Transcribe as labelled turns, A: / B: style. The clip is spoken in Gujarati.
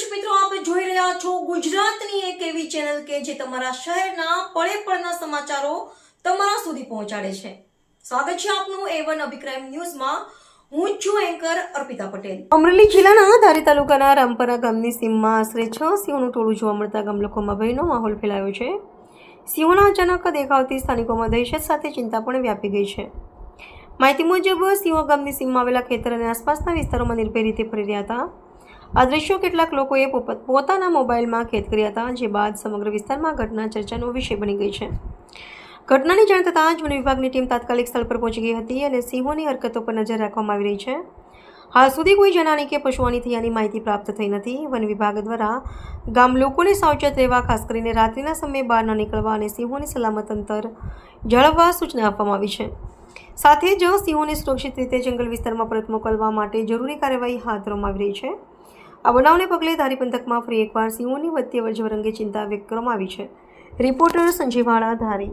A: દર્શક મિત્રો, આપ જોઈ રહ્યા છો ગુજરાતની એક એવી ચેનલ કે જે તમારા શહેરના પળે પળના સમાચારો તમારા સુધી પહોંચાડે છે. સ્વાગત છે આપનું A1 અભિક્રાઇમ ન્યૂઝમાં. હું છું એન્કર અર્પિતા પટેલ. અમરેલી જિલ્લાના ધારી તાલુકાના રામપરા ગામની સીમમાં આશરે 6 સિંહોનું ટોળું જોવા મળતા ગામ લોકોમાં ભયનો માહોલ ફેલાયો છે. સિંહોના અચાનક દેખાવથી સ્થાનિકોમાં દહેશત સાથે ચિંતા પણ વ્યાપી ગઈ છે. માહિતી મુજબ સિંહો ગામની સીમમાં આવેલા ખેતર અને આસપાસના વિસ્તારોમાં નિર્ભય રીતે ફરી રહ્યા હતા. આ દ્રશ્યો કેટલાક લોકોએ પોતાના મોબાઈલમાં કેદ કર્યા હતા, જે બાદ સમગ્ર વિસ્તારમાં ઘટના ચર્ચાનો વિષય બની ગઈ છે. ઘટનાની જાણ થતાં જ વન વિભાગની ટીમ તાત્કાલિક સ્થળ પર પહોંચી ગઈ હતી અને સિંહોની હરકતો પર નજર રાખવામાં આવી રહી છે. હાલ સુધી કોઈ જાનહાની કે પશુહાની થયાની માહિતી પ્રાપ્ત થઈ નથી. વન વિભાગ દ્વારા ગામ લોકોને સાવચેત રહેવા, ખાસ કરીને રાત્રિના સમયે બહાર ન નીકળવા અને સિંહોની સલામત અંતર જાળવવા સૂચના આપવામાં આવી છે. સાથે જ સિંહોને સુરક્ષિત રીતે જંગલ વિસ્તારમાં પરત મોકલવા માટે જરૂરી કાર્યવાહી હાથ ધરવામાં આવી રહી છે. આ બનાવને પગલે ધારી પંથકમાં ફરી એકવાર સિંહોની વધતી અવરજવર અંગે ચિંતા વ્યક્ત કરવામાં આવી છે. રિપોર્ટર સંજય વાળા, ધારી.